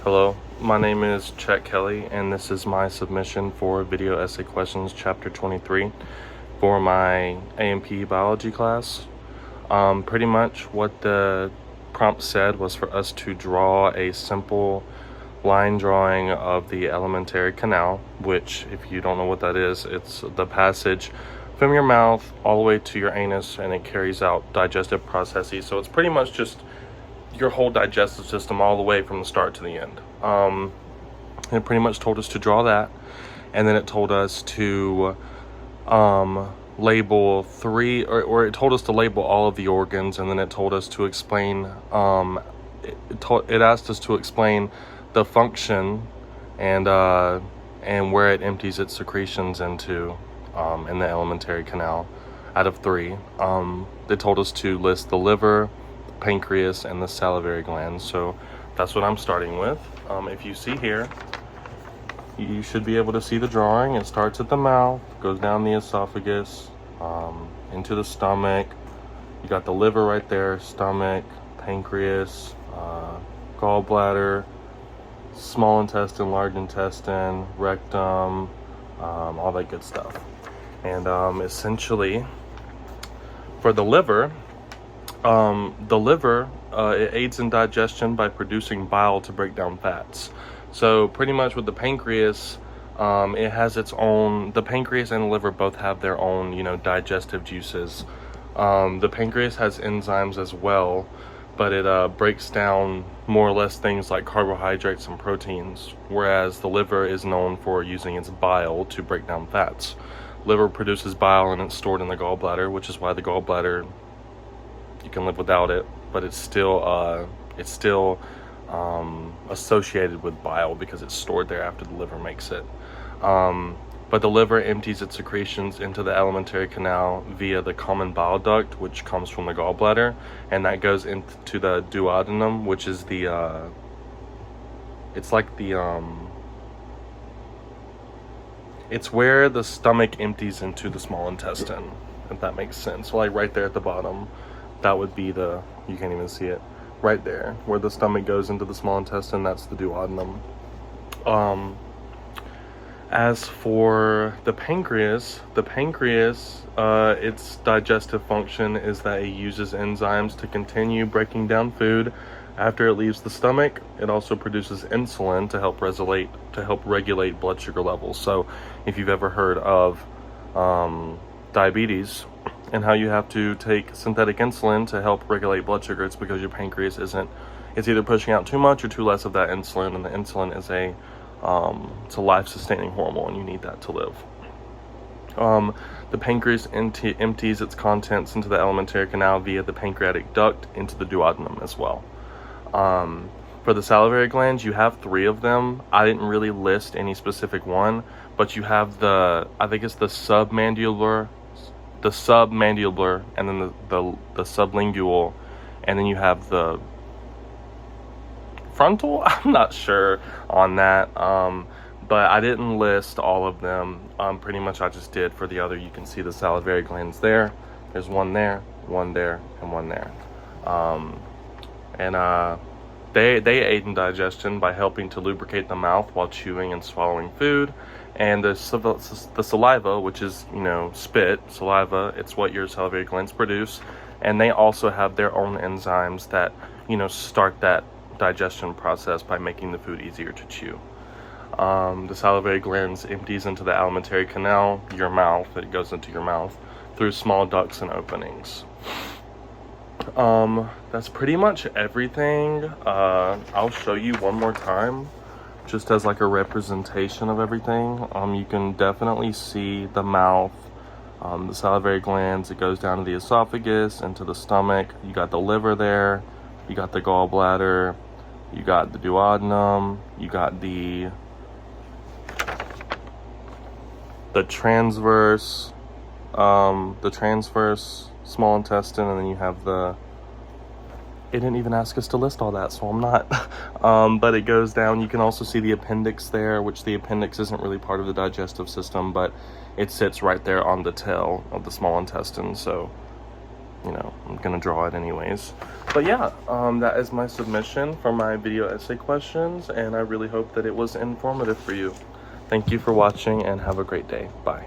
Hello, my name is Ch.23, and this is my submission for Video Essay Questions Chapter 23 for my A&P Biology class. Pretty much what the prompt said was for us to draw a simple line drawing of the alimentary canal, which, if you don't know what that is, it's the passage from your mouth all the way to your anus, and it carries out digestive processes. So it's pretty much just your whole digestive system all the way from the start to the end. It pretty much told us to draw that, and then it told us to label three, or it told us to label all of the organs, and then it told us to explain, it asked us to explain the function and where it empties its secretions into in the alimentary canal out of three. They told us to list the liver, pancreas, and the salivary glands. So that's what I'm starting with. If you see here, you should be able to see the drawing. It starts at the mouth, goes down the esophagus, into the stomach. You got the liver right there, stomach, pancreas, gallbladder, small intestine, large intestine, rectum, all that good stuff. And essentially, for the liver, it aids in digestion by producing bile to break down fats. So pretty much with the pancreas, it has its own, the pancreas and the liver both have their own, digestive juices. The pancreas has enzymes as well, but it breaks down more or less things like carbohydrates and proteins, whereas the liver is known for using its bile to break down fats. Liver produces bile and it's stored in the gallbladder, which is why the gallbladder, you can live without it, but it's still associated with bile because it's stored there after the liver makes it. But the liver empties its secretions into the alimentary canal via the common bile duct, which comes from the gallbladder, and that goes into the duodenum, which is the it's where the stomach empties into the small intestine, if that makes sense. So like right there at the bottom, that would be you can't even see it, right there where the stomach goes into the small intestine, that's the duodenum. As for the pancreas, its digestive function is that it uses enzymes to continue breaking down food after it leaves the stomach. It also produces insulin to help regulate blood sugar levels. So if you've ever heard of diabetes and how you have to take synthetic insulin to help regulate blood sugar, it's because your pancreas it's either pushing out too much or too less of that insulin, and the insulin is it's a life-sustaining hormone. You need that to live. The pancreas empties its contents into the alimentary canal via the pancreatic duct into the duodenum as well. For the salivary glands, you have three of them. I didn't really list any specific one, but you have I think it's the submandibular, and then the sublingual, and then you have the frontal. I'm not sure on that, but I didn't list all of them. Pretty much I just did for the other. You can see the salivary glands there. There's one there, and one there. They aid in digestion by helping to lubricate the mouth while chewing and swallowing food. And the saliva, which is, saliva, it's what your salivary glands produce. And they also have their own enzymes that, start that digestion process by making the food easier to chew. The salivary glands empties into the alimentary canal, your mouth, it goes into your mouth through small ducts and openings. That's pretty much everything. I'll show you one more time just as like a representation of everything. You can definitely see the mouth, the salivary glands. It goes down to the esophagus, into the stomach. You got the liver there, you got the gallbladder, you got the duodenum, you got the transverse small intestine, and then you have it didn't even ask us to list all that, so I'm not. But it goes down. You can also see the appendix there, which the appendix isn't really part of the digestive system, but it sits right there on the tail of the small intestine. So you know, I'm gonna draw it anyways. But yeah, that is my submission for my video essay questions, and I really hope that it was informative for you. Thank you for watching and have a great day. Bye.